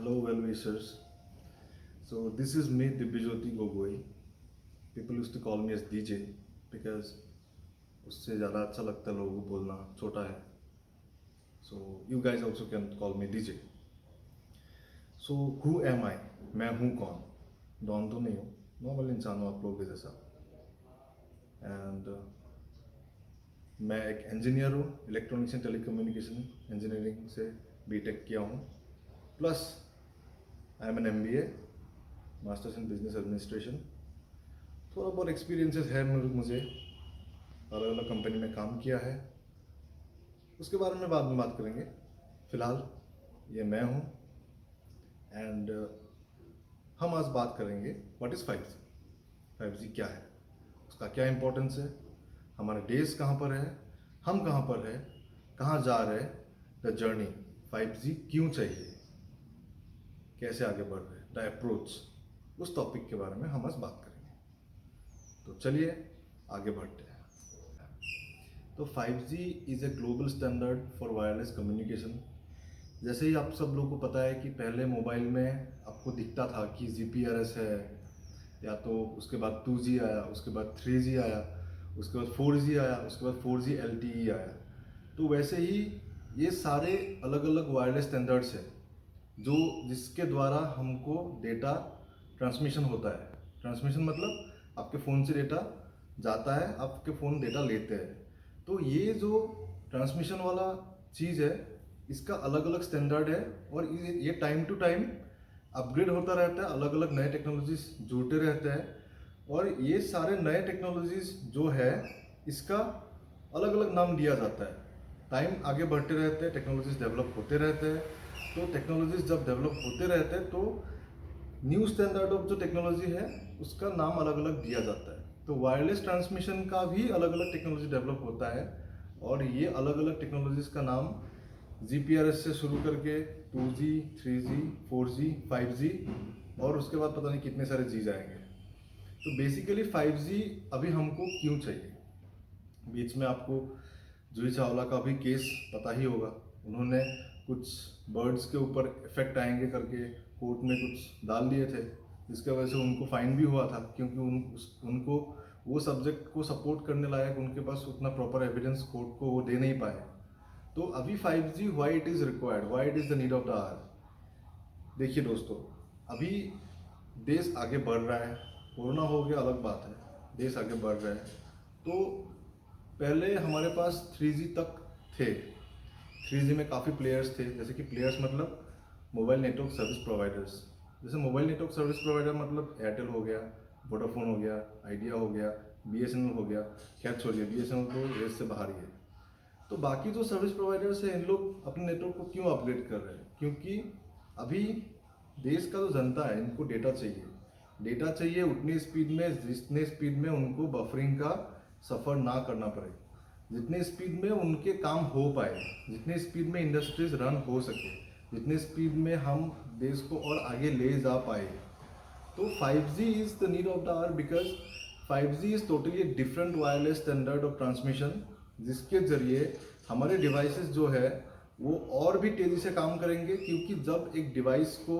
Hello, well wishers. So this is me, Dibyajyoti Gogoi. People used to call me as DJ because उससे ज़्यादा अच्छा लगता है लोगों को बोलना छोटा है. So you guys also can call me DJ. So who am I? मैं हूँ कौन? डॉन तो नहीं हूँ, नॉर्मल इंसान हूँ आप लोगों के जैसा. एंड मैं एक इंजीनियर हूँ, इलेक्ट्रॉनिक्स एंड टेलीकम्युनिकेशन इंजीनियरिंग से बीटेक किया हूँ. Plus I am an MBA, masters in business administration. थोड़ा बहुत एक्सपीरियंसेस है मुझे, अलग अलग कंपनी में काम किया है, उसके बारे में बाद में बात करेंगे. फ़िलहाल ये मैं हूँ एंड हम आज बात करेंगे व्हाट इज़ 5G. 5G क्या है, उसका क्या इम्पोर्टेंस है, हमारे देश कहाँ पर है, हम कहाँ पर है, कहाँ जा रहे हैं, द जर्नी. 5G क्यों चाहिए, कैसे आगे बढ़ रहे हैं, द अप्रोच, उस टॉपिक के बारे में हम आज बात करेंगे. तो चलिए आगे बढ़ते हैं. तो 5G is a global standard for wireless communication. जैसे ही आप सब लोगों को पता है कि पहले मोबाइल में आपको दिखता था कि GPRS है, या तो उसके बाद 2G आया, उसके बाद 3G आया, उसके बाद 4G आया, उसके बाद 4G LTE आया. तो वैसे ही ये सारे अलग अलग वायरलेस स्टैंडर्ड्स हैं जो जिसके द्वारा हमको डेटा ट्रांसमिशन होता है. ट्रांसमिशन मतलब आपके फ़ोन से डेटा जाता है, आपके फ़ोन डेटा लेते हैं. तो ये जो ट्रांसमिशन वाला चीज़ है, इसका अलग अलग स्टैंडर्ड है और ये टाइम टू टाइम अपग्रेड होता रहता है. अलग अलग नए टेक्नोलॉजीज जुड़ते रहते हैं और ये सारे नए टेक्नोलॉजीज जो है इसका अलग अलग नाम दिया जाता है. टाइम आगे बढ़ते रहते हैं, टेक्नोलॉजीज डेवलप होते रहते हैं. तो टेक्नोलॉजीज जब डेवलप होते रहते हैं तो न्यू स्टैंडर्ड ऑफ जो टेक्नोलॉजी है उसका नाम अलग अलग दिया जाता है. तो वायरलेस ट्रांसमिशन का भी अलग अलग टेक्नोलॉजी डेवलप होता है और ये अलग अलग टेक्नोलॉजीज का नाम GPRS से शुरू करके 2G, 3G, 4G, 5G और उसके बाद पता नहीं कितने सारे G जाएंगे. तो बेसिकली 5G अभी हमको क्यों चाहिए. बीच में आपको जूही चावला का भी केस पता ही होगा. उन्होंने कुछ बर्ड्स के ऊपर इफेक्ट आएंगे करके कोर्ट में कुछ डाल दिए थे, जिसके वजह से उनको फाइन भी हुआ था क्योंकि उनको वो सब्जेक्ट को सपोर्ट करने लायक उनके पास उतना प्रॉपर एविडेंस कोर्ट को वो दे नहीं पाए. तो अभी 5G why it is required, why it is the need of the hour. देखिए दोस्तों, अभी देश आगे बढ़ रहा है. कोरोना हो गया अलग बात है, देश आगे बढ़ रहा है. तो पहले हमारे पास 3G तक थे. 3G में काफ़ी प्लेयर्स थे, जैसे कि प्लेयर्स मतलब मोबाइल नेटवर्क सर्विस प्रोवाइडर्स. जैसे मोबाइल नेटवर्क सर्विस प्रोवाइडर मतलब एयरटेल हो गया, वोडाफोन हो गया, आइडिया हो गया, BSNL हो गया. खैर छोड़िए, BSNL तो रेस से बाहर ही है. तो बाकी जो सर्विस प्रोवाइडर्स हैं इन लोग अपने नेटवर्क को क्यों अपग्रेड कर रहे हैं, क्योंकि अभी देश का जो जनता है इनको डेटा चाहिए. डेटा चाहिए उतनी स्पीड में जितने स्पीड में उनको बफरिंग का सफ़र ना करना पड़े, जितने स्पीड में उनके काम हो पाए, जितने स्पीड में इंडस्ट्रीज रन हो सके, जितने स्पीड में हम देश को और आगे ले जा पाए. तो 5G is the need of the hour because 5G is totally different wireless standard of transmission, जिसके ज़रिए हमारे डिवाइसेस जो है वो और भी तेज़ी से काम करेंगे. क्योंकि जब एक डिवाइस को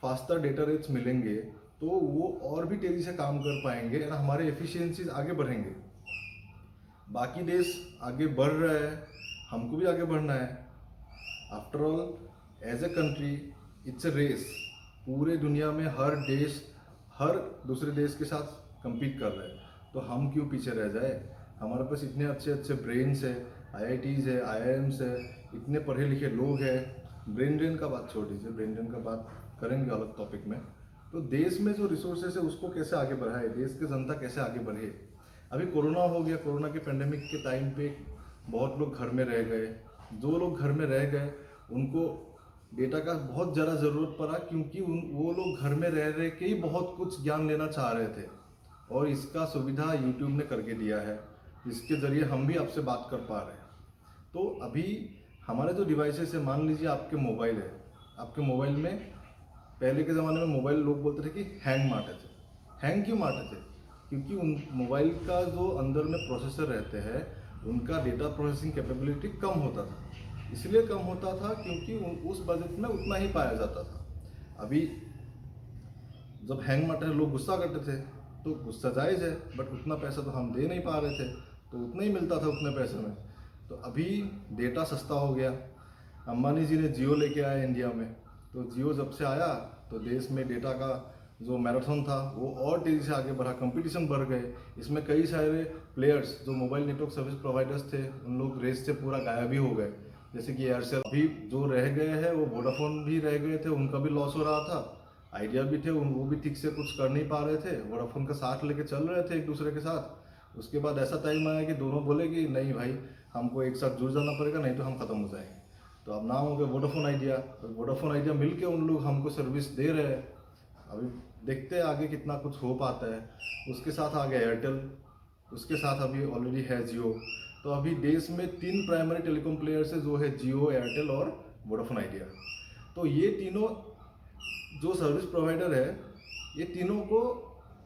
फास्टर डेटा रेट्स मिलेंगे तो वो और भी तेज़ी से काम कर पाएंगे और हमारे एफिशिएंसीज आगे बढ़ेंगे. बाकी देश आगे बढ़ रहा है, हमको भी आगे बढ़ना है. After all as a country it's a race. पूरे दुनिया में हर देश हर दूसरे देश के साथ compete कर रहा है, तो हम क्यों पीछे रह जाए. हमारे पास इतने अच्छे अच्छे ब्रेन्स है, IITs है, IIMs है, इतने पढ़े लिखे लोग हैं. ब्रेन ड्रेन का बात छोड़ दीजिए, ब्रेन ड्रेन का बात करेंगे अलग टॉपिक में. तो देश में जो रिसोर्सेज है उसको कैसे आगे बढ़ाए, देश की जनता कैसे आगे बढ़े. अभी कोरोना हो गया, कोरोना के पेंडेमिक के टाइम पे बहुत लोग घर में रह गए. जो लोग घर में रह गए उनको डेटा का बहुत ज़्यादा ज़रूरत पड़ा, क्योंकि वो लोग घर में रह रहे के ही बहुत कुछ ज्ञान लेना चाह रहे थे और इसका सुविधा यूट्यूब ने करके दिया है, जिसके ज़रिए हम भी आपसे बात कर पा रहे हैं. तो अभी हमारे जो डिवाइसेस है, मान लीजिए आपके मोबाइल है, आपके मोबाइल में पहले के ज़माने में मोबाइल लोग बोलते थे कि हैंग मारते थे. हैंग क्यों मारते थे, क्योंकि उन मोबाइल का जो अंदर में प्रोसेसर रहते हैं उनका डेटा प्रोसेसिंग कैपेबिलिटी कम होता था. इसलिए कम होता था क्योंकि उस बजट में उतना ही पाया जाता था. अभी जब हैंग मारते थे लोग गुस्सा करते थे, तो गुस्सा जायज़ है, बट उतना पैसा तो हम दे नहीं पा रहे थे, तो उतना ही मिलता था उतने पैसे में। तो अभी डेटा सस्ता हो गया, अंबानी जी ने जियो लेके आया इंडिया में, तो जियो जब से आया तो देश में डेटा का जो मैराथन था वो और तेज़ी से आगे बढ़ा, कंपटीशन बढ़ गए। इसमें कई सारे प्लेयर्स जो मोबाइल नेटवर्क सर्विस प्रोवाइडर्स थे उन लोग रेस से पूरा गायब ही हो गए, जैसे कि एयरसेल। अभी जो रह गए हैं वो वोडाफोन भी रह गए थे, उनका भी लॉस हो रहा था। आइडिया भी थे, वो भी ठीक से कुछ कर नहीं पा रहे थे, वोडाफोन का साथ लेके चल रहे थे एक दूसरे के साथ। उसके बाद ऐसा टाइम आया कि दोनों बोले कि नहीं भाई, हमको एक साथ जुड़ जाना पड़ेगा, नहीं तो हम ख़त्म हो जाएंगे। तो अब नाम हो गया वोडाफोन आइडिया, और वोडाफोन आइडिया मिल के उन लोग हमको सर्विस दे रहे हैं। अभी देखते हैं आगे कितना कुछ हो पाता है। उसके साथ आ गया एयरटेल, उसके साथ अभी ऑलरेडी है जियो। तो अभी देश में 3 प्राइमरी टेलीकॉम प्लेयर्स है, जो है जियो, एयरटेल और वोडाफोन आइडिया। तो ये तीनों जो सर्विस प्रोवाइडर है, ये तीनों को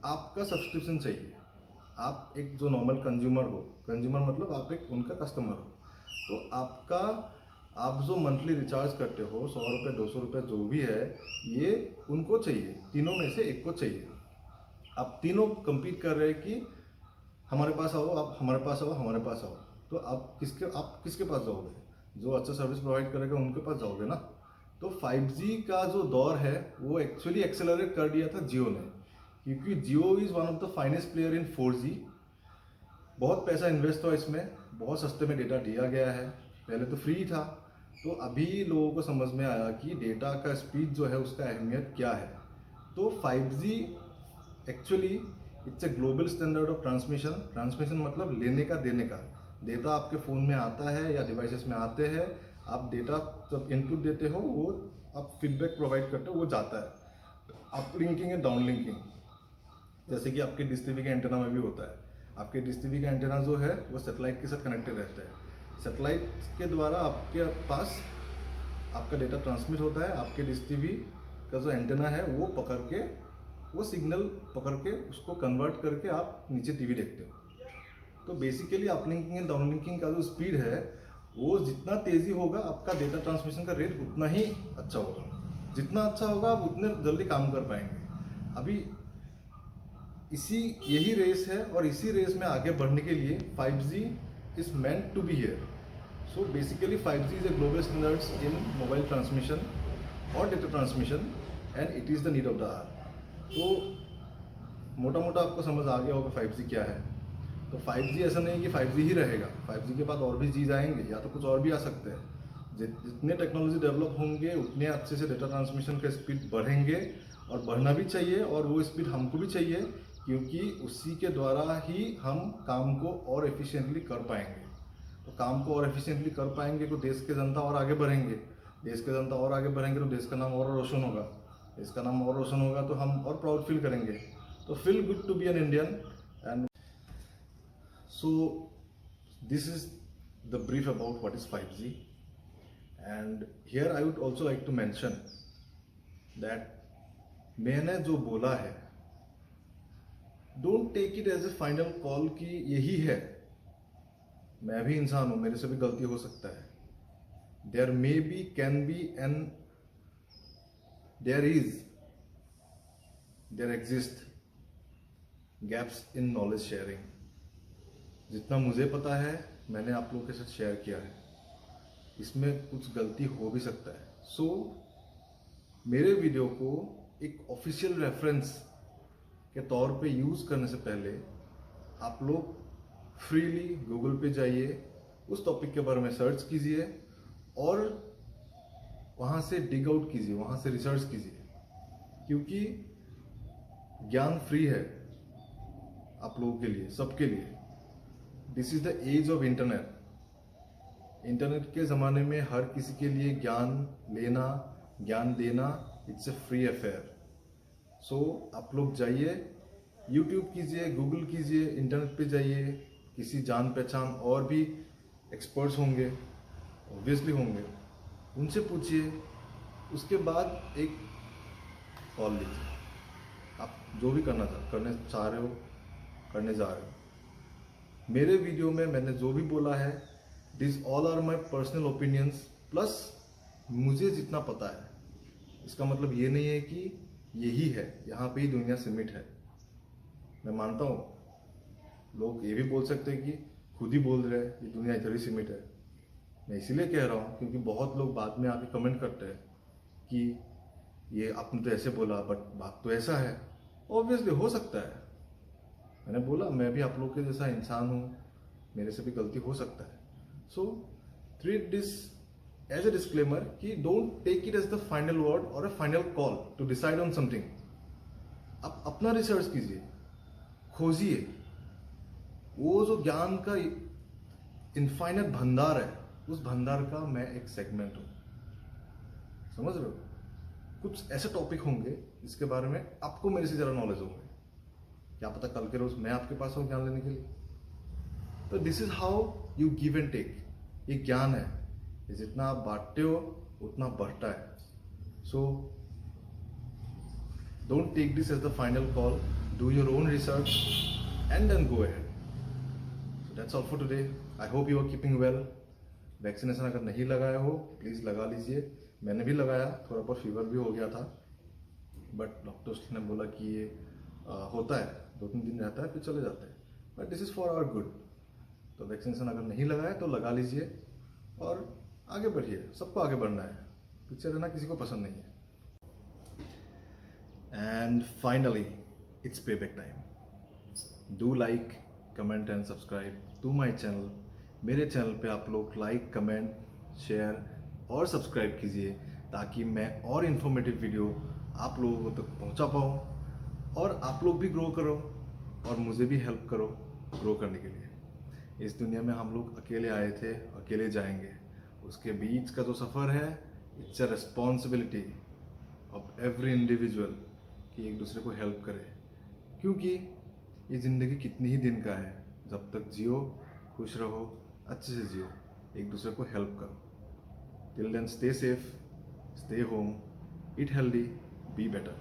आपका सब्सक्रिप्शन चाहिए। आप एक जो नॉर्मल कंज्यूमर हो, कंज्यूमर मतलब आप एक उनका कस्टमर हो, तो आप जो मंथली रिचार्ज करते हो 100 रुपये 200 रुपये जो भी है, ये उनको चाहिए, तीनों में से एक को चाहिए। आप तीनों compete कर रहे हैं कि हमारे पास आओ, आप हमारे पास आओ, हमारे पास आओ। तो आप किसके पास जाओगे? जो अच्छा सर्विस प्रोवाइड करेगा उनके पास जाओगे ना। तो 5G का जो दौर है वो एक्चुअली एक्सेलरेट कर दिया था जियो ने, क्योंकि Jio is one of the finest player in 4G। बहुत पैसा इन्वेस्ट हुआ इसमें, बहुत सस्ते में डेटा दिया गया है, पहले तो फ्री था। तो अभी लोगों को समझ में आया कि डेटा का स्पीड जो है उसका अहमियत क्या है। तो 5G actually it's a global standard of transmission मतलब लेने का देने का। डेटा आपके फ़ोन में आता है या डिवाइसेस में आते हैं, आप डेटा जब इनपुट देते हो वो आप फीडबैक प्रोवाइड करते हो, वो जाता है। Up linking and down linking, जैसे कि आपके डिश टीवी के एंटेना में भी होता है। आपके डिश टीवी का एंटेना जो है वो सैटेलाइट के साथ कनेक्टेड रहता है। सैटेलाइट के द्वारा आपके पास आपका डेटा ट्रांसमिट होता है, आपके डिश टीवी का जो एंटेना है वो पकड़ के, वो सिग्नल पकड़ के उसको कन्वर्ट करके आप नीचे टीवी देखते हो। तो बेसिकली अपलिंकिंग एंड डाउनलिंकिंग का जो स्पीड है वो जितना तेज़ी होगा, आपका डेटा ट्रांसमिशन का रेट उतना ही अच्छा होगा। जितना अच्छा होगा आप उतने जल्दी काम कर पाएंगे। अभी यही रेस है, और इसी रेस में आगे बढ़ने के लिए 5G is meant to be here. So basically 5G is a global standards in mobile transmission or data transmission, and it is the need of the hour. तो मोटा मोटा आपको समझ आ गया होगा 5G क्या है। तो 5G ऐसा नहीं कि 5G ही रहेगा, 5G के बाद और भी चीज़ आएंगे या तो कुछ और भी आ सकते हैं। जितने टेक्नोलॉजी डेवलप होंगे उतने अच्छे से डेटा ट्रांसमिशन का स्पीड बढ़ेंगे, और बढ़ना भी चाहिए, और वो स्पीड हमको भी चाहिए, क्योंकि उसी के द्वारा ही हम काम को और एफिशिएंटली कर पाएंगे। तो काम को और एफिशिएंटली कर पाएंगे तो देश के जनता और आगे बढ़ेंगे, देश के जनता और आगे बढ़ेंगे तो देश का नाम और रोशन होगा, देश का नाम और रोशन होगा तो हम और प्राउड फील करेंगे। तो feel good to be an Indian. And so this is the brief about what is 5G, and here I would also like to mention that मैंने जो बोला है, don't take it as a final call कि यही है। मैं भी इंसान हूं, मेरे से भी गलती हो सकता है। There may be, can be, and there exist gaps in knowledge sharing. जितना मुझे पता है मैंने आप लोगों के साथ शेयर किया है, इसमें कुछ गलती हो भी सकता है। सो मेरे वीडियो को एक ऑफिशियल रेफरेंस के तौर पे यूज़ करने से पहले आप लोग फ्रीली गूगल पे जाइए, उस टॉपिक के बारे में सर्च कीजिए और वहाँ से डिग आउट कीजिए, वहाँ से रिसर्च कीजिए, क्योंकि ज्ञान फ्री है आप लोगों के लिए, सबके लिए। This is the age of internet. Internet के ज़माने में हर किसी के लिए ज्ञान लेना, ज्ञान देना, इट्स ए फ्री अफेयर। सो आप लोग जाइए, यूट्यूब कीजिए, गूगल कीजिए, इंटरनेट पे जाइए, किसी जान पहचान और भी एक्सपर्ट्स होंगे, ऑब्वियसली होंगे, उनसे पूछिए। उसके बाद एक कॉल लीजिए, आप जो भी करने चाह रहे हो, करने जा रहे हो। मेरे वीडियो में मैंने जो भी बोला है, this all are my personal opinions, plus मुझे जितना पता है इसका मतलब ये नहीं है कि यही है, यहाँ पे ही दुनिया सीमित है। मैं मानता हूँ लोग ये भी बोल सकते हैं कि खुद ही बोल रहे हैं ये दुनिया इधर ही सीमित है। मैं इसीलिए कह रहा हूँ क्योंकि बहुत लोग बाद में आके कमेंट करते हैं कि ये आपने तो ऐसे बोला बट बात तो ऐसा है। ऑब्वियसली हो सकता है, मैंने बोला मैं भी आप लोग के जैसा इंसान हूँ, मेरे से भी गलती हो सकता है। So treat this as a disclaimer कि don't take it as the final word और a final call to decide on something. आप अपना रिसर्च कीजिए, खोजिए, वो जो ज्ञान का इनफाइनेट भंडार है, उस भंडार का मैं एक सेगमेंट हूँ। समझ रहे हो? कुछ ऐसे टॉपिक होंगे जिसके बारे में आपको मेरे से ज़्यादा नॉलेज होंगे, क्या पता कल के रोज मैं आपके पास हूँ ज्ञान लेने के लिए। तो this is how you give and take. ये ज्ञान है, ये जितना आप बांटते हो उतना बढ़ता है। So don't take this as the final call, do your own research and then go ahead. So that's all for today. I hope you are keeping well. Vaccination अगर नहीं लगाया हो प्लीज़ लगा लीजिए। मैंने भी लगाया, थोड़ा बहुत फीवर भी हो गया था, बट डॉक्टर्स ने बोला कि ये होता है, 2-3 दिन रहता है फिर चले जाते हैं, but this is for our good. तो वैक्सीनेशन अगर नहीं लगाया तो लगा लीजिए और आगे बढ़िए। सबको आगे बढ़ना है, पीछे रहना किसी को पसंद नहीं है। And finally it's pay back time. Do like, comment and subscribe to my channel. मेरे चैनल पे आप लोग लाइक, कमेंट, शेयर और सब्सक्राइब कीजिए ताकि मैं और इन्फॉर्मेटिव वीडियो आप लोगों तक पहुंचा पाऊँ और आप लोग भी ग्रो करो और मुझे भी हेल्प करो ग्रो करने के लिए। इस दुनिया में हम लोग अकेले आए थे, अकेले जाएंगे। उसके बीच का जो सफ़र है, it's a responsibility of every individual कि एक दूसरे को हेल्प करे, क्योंकि ये ज़िंदगी कितनी ही दिन का है। जब तक जियो, खुश रहो, अच्छे से जियो, एक दूसरे को हेल्प करो। Till then stay safe, stay home, eat healthy, be better.